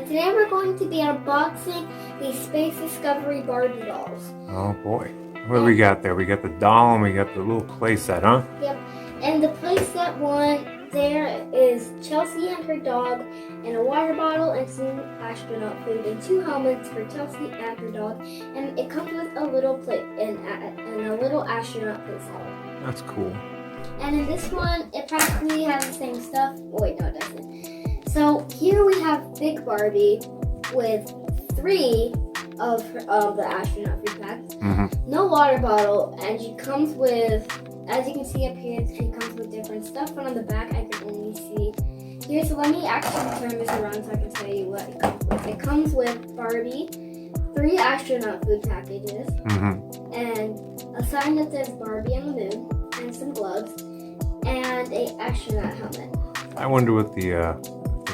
today we're going to be unboxing the Space Discovery Barbie dolls. Oh boy. What do we got there? We got the doll and we got the little playset, huh? Yep. And the playset one, there is Chelsea and her dog, and a water bottle, and some astronaut food, and 2 helmets for Chelsea and her dog. And it comes with a little plate and a little astronaut playset. That's cool. And in this one, it practically has the same stuff. Oh, wait, no, it doesn't. So here we have Big Barbie with 3 of the astronaut food packs. No water bottle, and she comes with, as you can see up here, she comes with different stuff, but on the back I can only see here. So let me actually turn this around so I can tell you what it comes with. It comes with Barbie, 3 astronaut food packages, and a sign that says Barbie on the moon, and some gloves, and a astronaut helmet. I wonder what the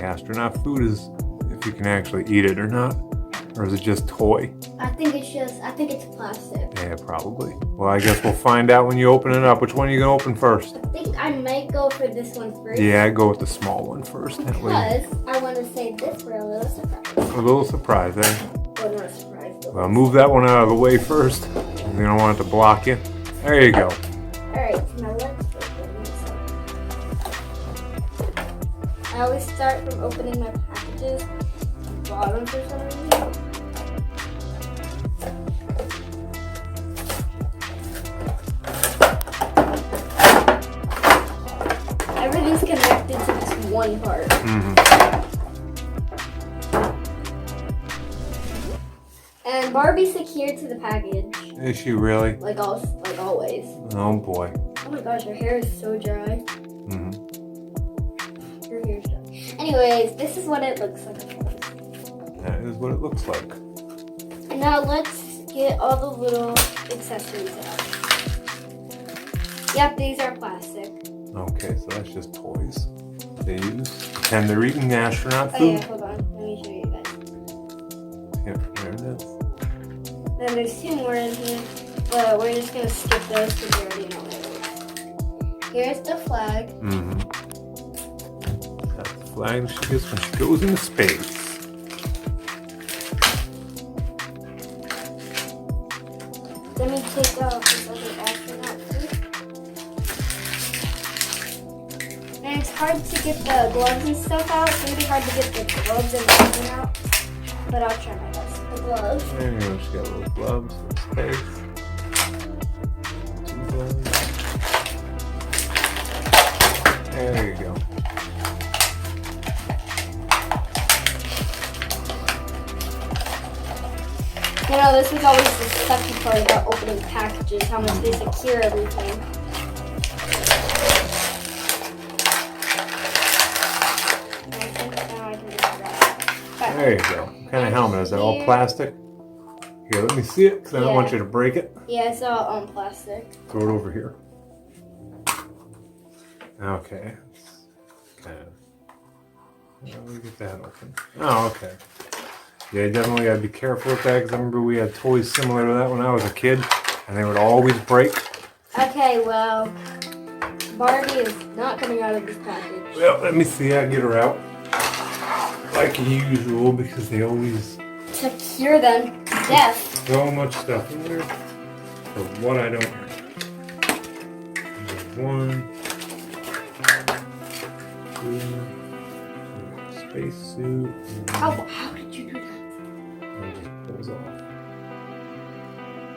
astronaut food is, if you can actually eat it or not. Or is it just toy? I think it's plastic. Yeah, probably. Well, I guess we'll find out when you open it up. Which one are you going to open first? I think I might go for this one first. Yeah, I'd go with the small one first. Because I want to save this for a little surprise. A little surprise, eh? Well, not a surprise. Well, move that one out of the way first. You don't want it to block you. There you go. Alright, now let's open this up. I always start from opening my packages at the bottom for some reason. Everything's connected to this one part. And Barbie's secured to the package. Is she really? Like always. Oh boy. Oh my gosh, her hair is so dry. Her hair's dry. Anyways, this is what it looks like. That is what it looks like. And now let's get all the little accessories out. Yep, these are plastic. Okay, so that's just toys they use. Pretend they're eating astronaut Oh food. yeah, hold on. Let me show you guys. Yep, there it is. Then there's 2 more in here, but we're just gonna skip those because we already know what it is. Here's the flag. That's the flag she gets when she goes into space. Let me take off this other astronaut suit. And it's hard to get the gloves and stuff out. It's really hard to get the gloves and everything out. But I'll try my best. The gloves. There you go, she got little gloves for space. 2 gloves. There you go. You know, this was always the sucky part about opening packages, how much they secure everything. There you go. What kind of helmet is that? All plastic? Here, let me see it, because I don't want you to break it. Yeah, it's all plastic. Throw it over here. Okay. Kind of. Let me get that open. Oh, okay. Yeah, you definitely got to be careful with that, because I remember we had toys similar to that when I was a kid, and they would always break. Okay, well, Barbie is not coming out of this package. Well, let me see. I get her out. Like usual, because they always Secure them to death. so much stuff in there for what I don't need. There's 1, 2, space suit. How did you do that? And it just pulls off.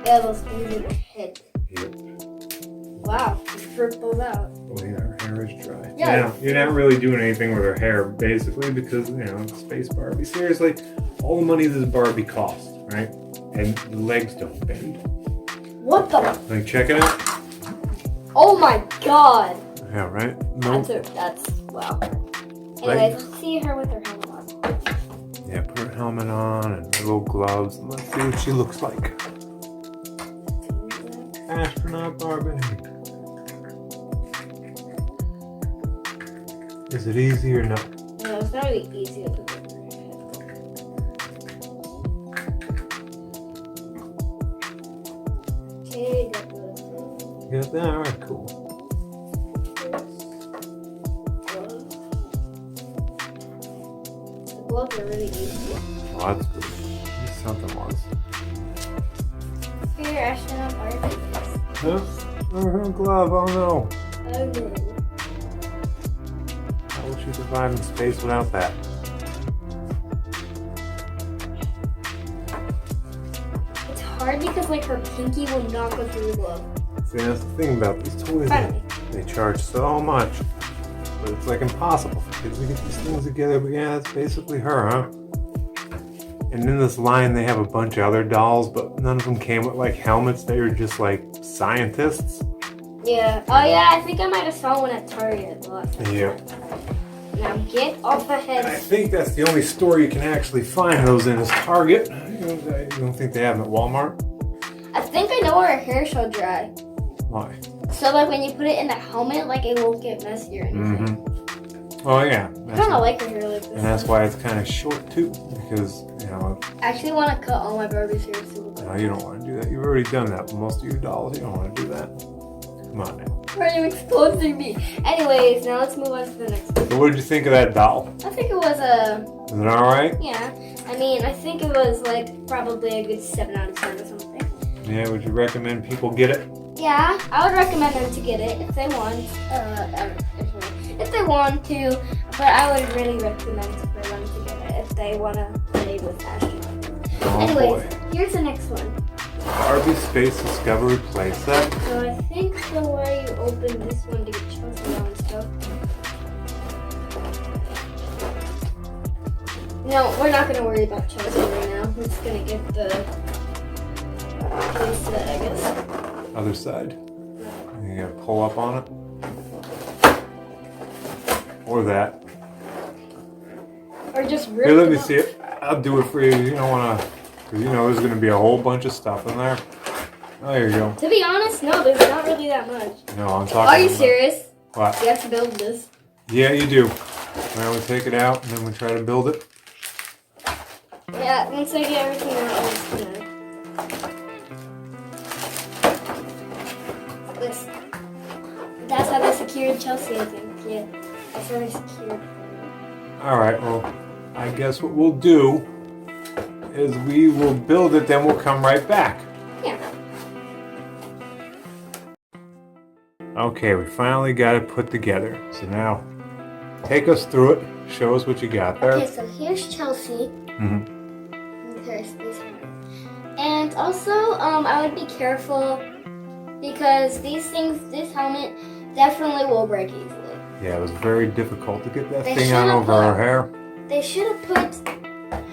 Yeah, those things in your head. Yep. Wow, just rip those out. Oh yeah, her hair is dry. Yeah. Now, you're not really doing anything with her hair, basically, because, you know, it's Space Barbie. Seriously, all the money this Barbie costs, right? And the legs don't bend. What the? Like, check it out. Oh my god. Yeah, right? Nope. That's wow. Anyways, let's see her with her helmet on. Yeah, put her helmet on and her little gloves, and let's see what she looks like. Astronaut Barbie. Is it easy or no? No, it's not really easy. Okay, got those. You got that? Alright, cool. gloves are really easy. Oh, that's good. At least something was. Here, astronaut Barbie. Huh? Her glove, oh no. Oh no. How will she survive in space without that? It's hard because like her pinky will not go through the glove. See, that's the thing about these toys. Finally. They charge so much. But it's like impossible for kids to get these things together. But yeah, that's basically her, huh? And in this line, they have a bunch of other dolls, but none of them came with like helmets. They were just like scientists. Yeah. Oh yeah, I think I might have saw one at Target. Yeah. Now get off the And I head. think that's the only store you can actually find those in is Target. You don't think they have them at Walmart? I think I know where her hair shall dry. Why? So like when you put it in the helmet, like it won't get messy or anything. Mm-hmm. Oh yeah. I kind of like her hair like this. And that's why it's kind of short too, because you know. I actually want to cut all my Barbie's hair to look No, you don't want to do that. You've already done that with most of your dolls. You don't want to do that. Come on now. Why are you exposing me? Anyways, now let's move on to the next one. So what did you think of that doll? I think it was a, Is it all right? yeah. I mean, I think it was like probably a good 7 out of 10 or something. Yeah. Would you recommend people get it? Yeah, I would recommend them to get it if they want. If they want to, but I would really recommend for them to get it if they want to play with astronauts. Oh Anyways, boy. here's the next one. Barbie Space Discovery Playset. So I think the way you open this one to get Chelsea out and stuff. No, we're not gonna worry about Chelsea right now. We're just gonna get the playset, I guess. Other side. You gotta pull up on it. Or that. Or just rip Here, let me it up. see it. I'll do it for you. You don't want to, because you know there's going to be a whole bunch of stuff in there. Oh, there you go. To be honest, no, there's not really that much. No, I'm talking Are you about- serious? What? You have to build this. Yeah, you do. Now we take it out and then we try to build it. Yeah, once I get everything out, I'm just gonna... This. That's how they secured Chelsea, I think. Yeah, that's how they secured. All right, well, I guess what we'll do is we will build it, then we'll come right back. Yeah. Okay, we finally got it put together. So now, take us through it. Show us what you got there. Okay, so here's Chelsea. Mhm. There's this one. And also, I would be careful because these things, this helmet, definitely will break easily. Yeah, it was very difficult to get that They thing on should've over her hair. They should have put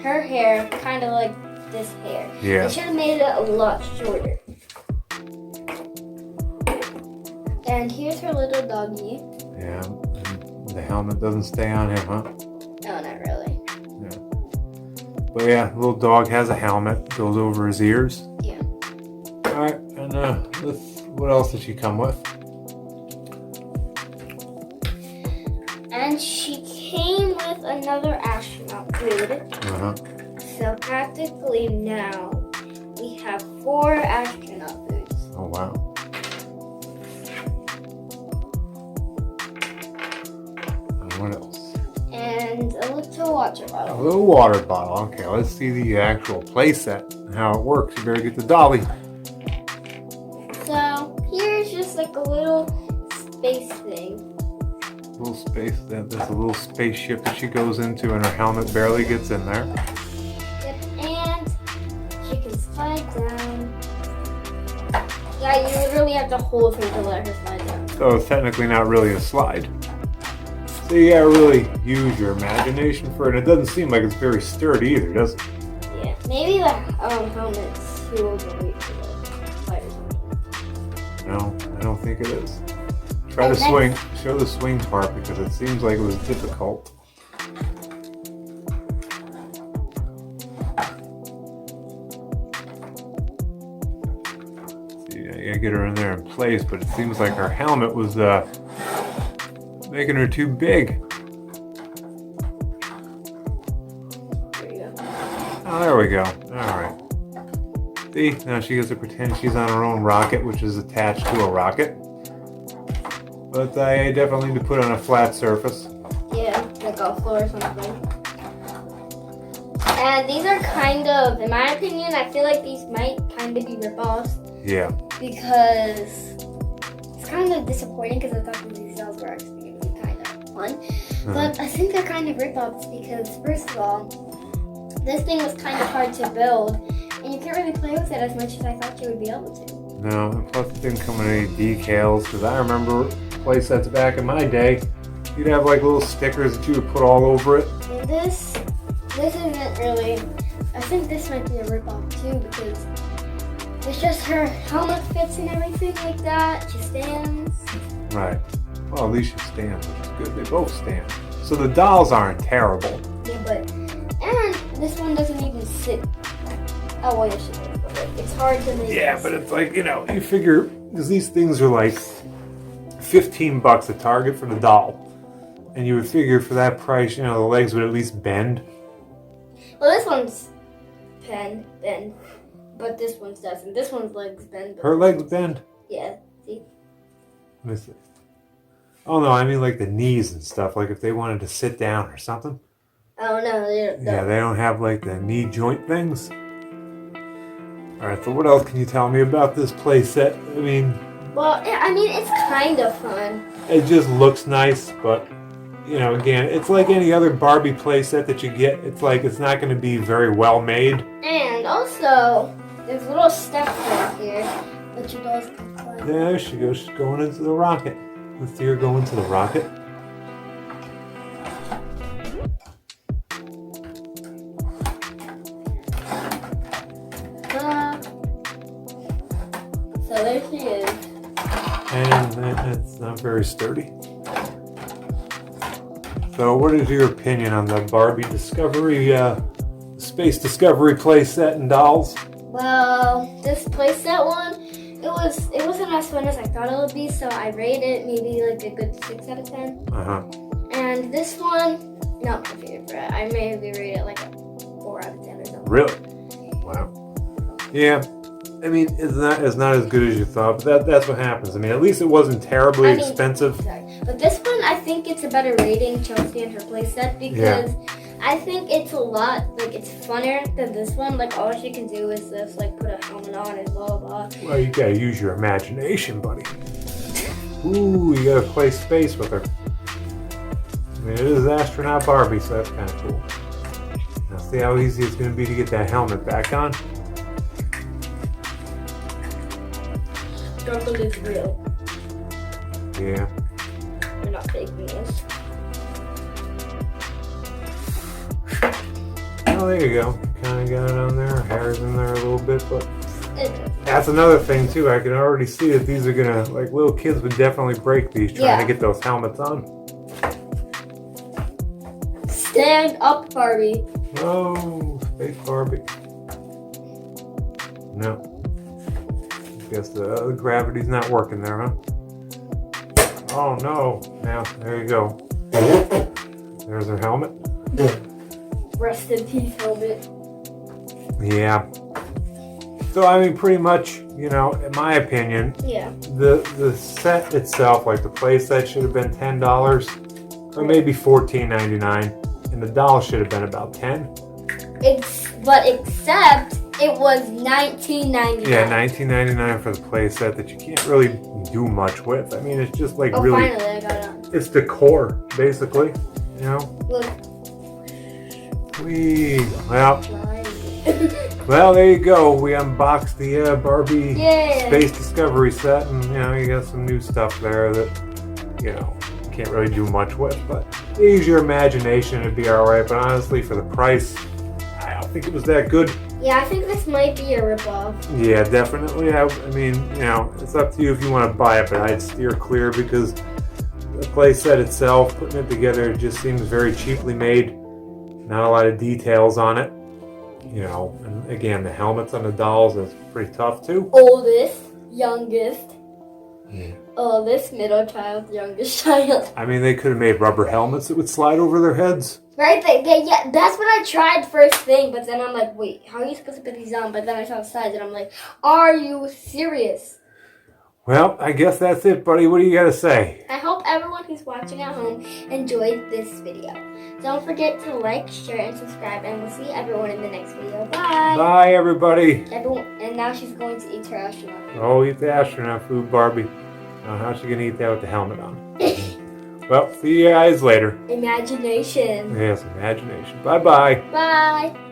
her hair kind of like this hair. Yeah. They should have made it a lot shorter. And here's her little doggy. Yeah, and the helmet doesn't stay on him, huh? No, not really. But yeah, the little dog has a helmet, goes over his ears. Yeah. Alright, and what else did she come with? And she came with another astronaut food. Uh-huh. So practically now we have 4 astronaut foods. Oh, wow. And what else? And a little water A bottle. little water bottle. Okay, let's see the actual playset and how it works. You better get the dolly. So here's just like a little space thing. Little space. That's a little spaceship that she goes into, and her helmet barely gets in there. Yep, and she can slide down. Yeah, you literally have to hold her to let her slide down. So it's technically not really a slide. So you gotta really use your imagination for it. It doesn't seem like it's very sturdy either, does it? Yeah, maybe the helmet's too overweight for the slide or something. No, I don't think it is. Try And to swing. Show the swing part because it seems like it was difficult. See, you gotta get her in there in place, but it seems like her helmet was making her too big. There you go. Oh, there we go. All right. See, now she gets to pretend she's on her own rocket, which is attached to a rocket. But I definitely need to put it on a flat surface. Yeah, like a floor or something. And these are kind of, in my opinion, I feel like these might kind of be ripoffs. Yeah. Because it's kind of disappointing because I thought these dolls were actually going to be kind of fun. But I think they're kind of ripoffs because, first of all, this thing was kind of hard to build. And you can't really play with it as much as I thought you would be able to. No, and plus it didn't come in any decals because I remember playsets back in my day. You'd have like little stickers that you would put all over it. And this isn't really. I think this might be a ripoff too because it's just her helmet fits and everything like that. She stands. Right. Well, at least she stands, which is good. They both stand. So the dolls aren't terrible. Yeah, and this one doesn't even sit. Oh, well, yes, she does, but like, it's hard to make. Yeah, but it's like, you figure, because these things are like $15 a Target for the doll. And you would figure for that price, the legs would at least bend. Well, this one's bend, but this one's doesn't. This one's legs bend. Her legs bend? Yeah, see? Let me see. Oh, no, I mean like the knees and stuff, like if they wanted to sit down or something. Oh, no. Yeah, they don't have like the knee joint things. Alright, so what else can you tell me about this playset? Well, it's kind of fun. It just looks nice, but, again, it's like any other Barbie playset that you get. It's like it's not going to be very well made. And also, there's little steps right here that you guys can climb. There she goes. She's going into the rocket. Let's see her go into the rocket. So there she is. And it's not very sturdy. So what is your opinion on the Barbie Discovery, Space Discovery playset and dolls? Well, this playset one, it wasn't as fun as I thought it would be, so I rate it maybe like a good 6 out of 10. Uh-huh. And this one, not my favorite. I maybe rate it like a 4 out of 10 or something. Really? Wow. Yeah. It's not as good as you thought, but that's what happens. At least it wasn't terribly expensive. Sorry. But this one, I think it's a better rating, Chelsea and her playset, because I think it's a lot, it's funner than this one. Like, all she can do is just, put a helmet on and blah, blah, blah. Well, you gotta use your imagination, buddy. Ooh, you gotta play space with her. It is astronaut Barbie, so that's kind of cool. Now, see how easy it's gonna be to get that helmet back on? Struggle is real. Yeah. We're not faking this. Oh, there you go. Kind of got it on there. Her hair's in there a little bit, but that's another thing too. I can already see that these are gonna, little kids would definitely break these trying to get those helmets on. Stand up, Barbie. Oh, Space Barbie. No. Guess the gravity's not working there, huh? Oh no. Now, there you go. There's her helmet. Rest in peace, helmet. Yeah. So, pretty much, in my opinion, the set itself, the play set, should have been $10 or maybe $14.99, and the doll should have been about $10. Except it was $19.99. Yeah, $19.99 for the play set that you can't really do much with. It's just really. Finally, I got it on. It's decor, basically. Look. Well, there you go. We unboxed the Barbie Yeah. Space Discovery set, and you got some new stuff there that can't really do much with. But use your imagination, it'd be all right. But honestly, for the price, I don't think it was that good. Yeah, I think this might be a ripoff. Yeah, definitely. It's up to you if you want to buy it, but I'd steer clear because the play set itself, putting it together, it just seems very cheaply made. Not a lot of details on it. And again, the helmets on the dolls is pretty tough too. Oldest, youngest. Yeah. Oldest, middle child, youngest child. They could have made rubber helmets that would slide over their heads. Right? Yeah, that's what I tried first thing, but then I'm like, wait, how are you supposed to put these on? But then I saw the size and I'm like, are you serious? Well, I guess that's it, buddy. What do you got to say? I hope everyone who's watching at home enjoyed this video. Don't forget to like, share, and subscribe, and we'll see everyone in the next video. Bye! Bye, everybody! Everyone, and now she's going to eat her astronaut food. Oh, eat the astronaut food, Barbie. Now, how's she gonna eat that with the helmet on? Well, see you guys later. Imagination. Yes, imagination. Bye-bye. Bye!